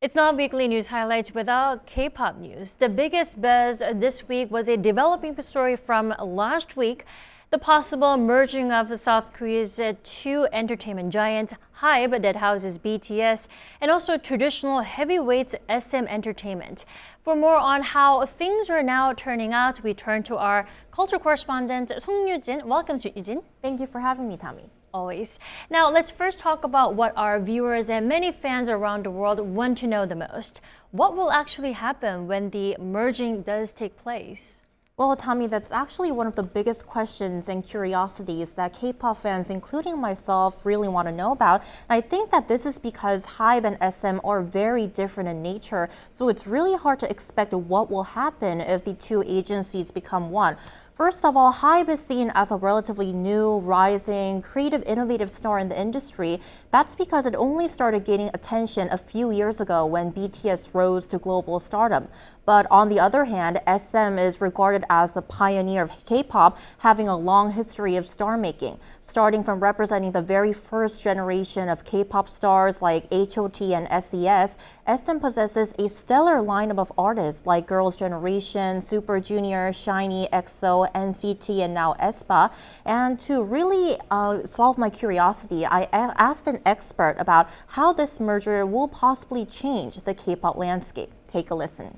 It's not weekly news highlights without K-pop news. The biggest buzz this week was a developing story from last week, the possible merging of South Korea's two entertainment giants, HYBE, that houses BTS, and also traditional heavyweights SM Entertainment. For more on how things are now turning out, we turn to our culture correspondent, Song Yoo-jin. Welcome, Yoo-jin. Thank you for having me, Tommy. Always. Now, let's first talk about what our viewers and many fans around the world want to know the most. What will actually happen when the merging does take place? Well, Tommy, that's actually one of the biggest questions and curiosities that K-pop fans, including myself, really want to know about. And I think that this is because HYBE and SM are very different in nature, so it's really hard to expect what will happen if the two agencies become one. First of all, HYBE is seen as a relatively new, rising, creative, innovative star in the industry. That's because it only started gaining attention a few years ago when BTS rose to global stardom. But on the other hand, SM is regarded as the pioneer of K-pop, having a long history of star making. Starting from representing the very first generation of K-pop stars like HOT and SES, SM possesses a stellar lineup of artists like Girls' Generation, Super Junior, SHINee, EXO, NCT, and now aespa. And to really solve my curiosity, I asked an expert about how this merger will possibly change the K-pop landscape. Take a listen.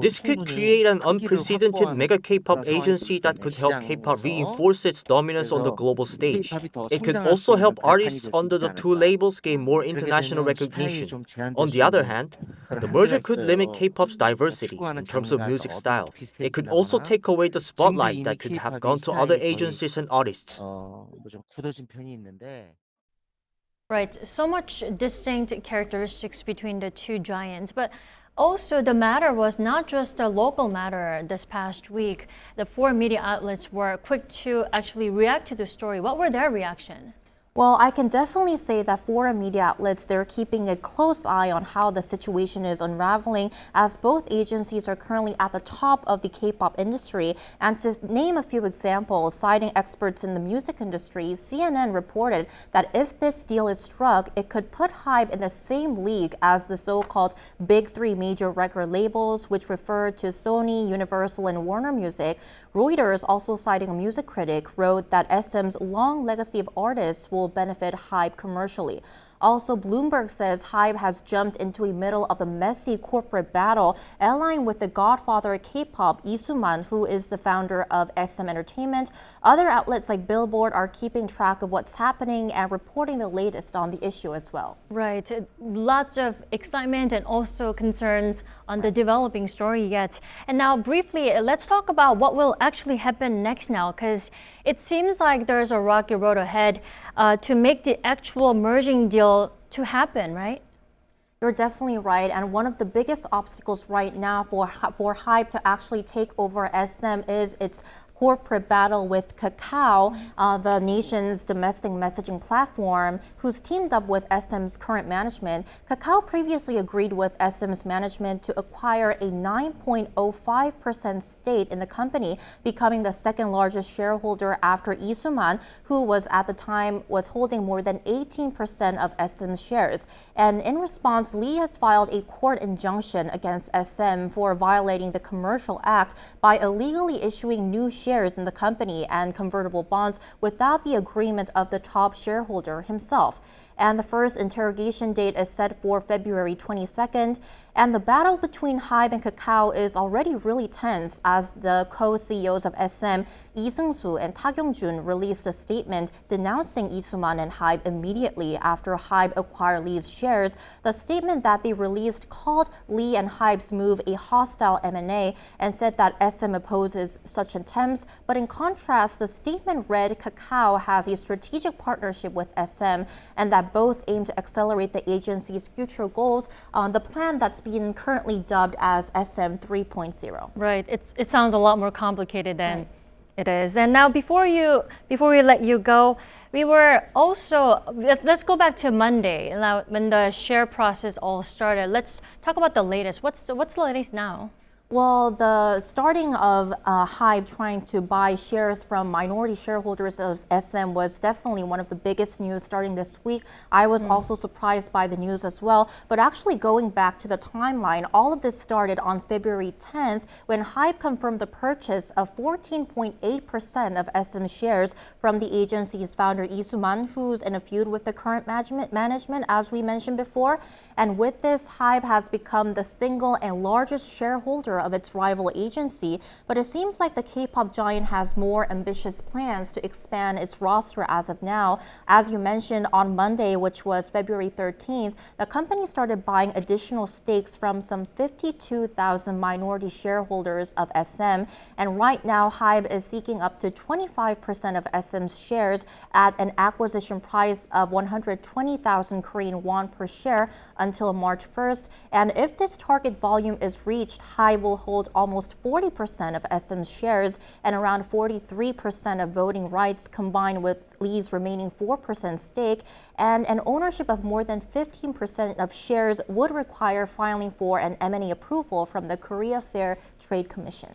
This could create an unprecedented mega K-pop agency that could help K-pop reinforce its dominance on the global stage. It could also help artists under the two labels gain more international recognition. On the other hand, the merger could limit K-pop's diversity in terms of music style. It could also take away the spotlight that could have gone to other agencies and artists. Right, so much distinct characteristics between the two giants, but also the matter was not just a local matter this past week. The four media outlets were quick to actually react to the story. What were their reaction? Well, I can definitely say that foreign media outlets, they're keeping a close eye on how the situation is unraveling, as both agencies are currently at the top of the K-pop industry. And to name a few examples, citing experts in the music industry, CNN reported that if this deal is struck, it could put HYBE in the same league as the so-called big three major record labels, which refer to Sony, Universal, and Warner Music. Reuters, also citing a music critic, wrote that SM's long legacy of artists will benefit HYBE commercially. Also, Bloomberg says HYBE has jumped into the middle of a messy corporate battle, allying with the godfather of K-pop, Lee Soo-man, who is the founder of SM Entertainment. Other outlets like Billboard are keeping track of what's happening and reporting the latest on the issue as well. Right. Lots of excitement and also concerns on the developing story yet. And now, briefly, let's talk about what will actually happen next now, because it seems like there's a rocky road ahead to make the actual merging deal to happen, right? You're definitely right, and one of the biggest obstacles right now for HYBE to actually take over SM is its corporate battle with Kakao, the nation's domestic messaging platform, who's teamed up with SM's current management. Kakao previously agreed with SM's management to acquire a 9.05% stake in the company, becoming the second largest shareholder after Lee Soo-man, who was at the time holding more than 18% of SM's shares. And in response, Lee has filed a court injunction against SM for violating the Commercial Act by illegally issuing new shares in the company and convertible bonds without the agreement of the top shareholder himself. And the first interrogation date is set for February 22nd. And the battle between HYBE and Kakao is already really tense, as the co-CEOs of SM, Lee Seung-soo and Ta Kyung-jun, released a statement denouncing Lee Soo-man and HYBE immediately after HYBE acquired Lee's shares. The statement that they released called Lee and HYBE's move a hostile M&A and said that SM opposes such attempts. But in contrast, the statement read Kakao has a strategic partnership with SM and that both aim to accelerate the agency's future goals on the plan that's being currently dubbed as SM 3.0. Right. It sounds a lot more complicated than it is. And now, before we let you go, we were also, let's go back to Monday, when the share process all started. Let's talk about the latest. What's the latest now? Well, the starting of HYBE trying to buy shares from minority shareholders of SM was definitely one of the biggest news starting this week. I was also surprised by the news as well. But actually going back to the timeline, all of this started on February 10th when HYBE confirmed the purchase of 14.8% of SM shares from the agency's founder Lee Soo-man, who's in a feud with the current management, as we mentioned before. And with this, HYBE has become the single and largest shareholder of its rival agency, but it seems like the K-pop giant has more ambitious plans to expand its roster as of now. As you mentioned, on Monday, which was February 13th, the company started buying additional stakes from some 52,000 minority shareholders of SM, and right now HYBE is seeking up to 25% of SM's shares at an acquisition price of 120,000 Korean won per share until March 1st. And if this target volume is reached, HYBE will hold almost 40% of SM's shares and around 43% of voting rights combined with Lee's remaining 4% stake, and an ownership of more than 15% of shares would require filing for an M&A approval from the Korea Fair Trade Commission.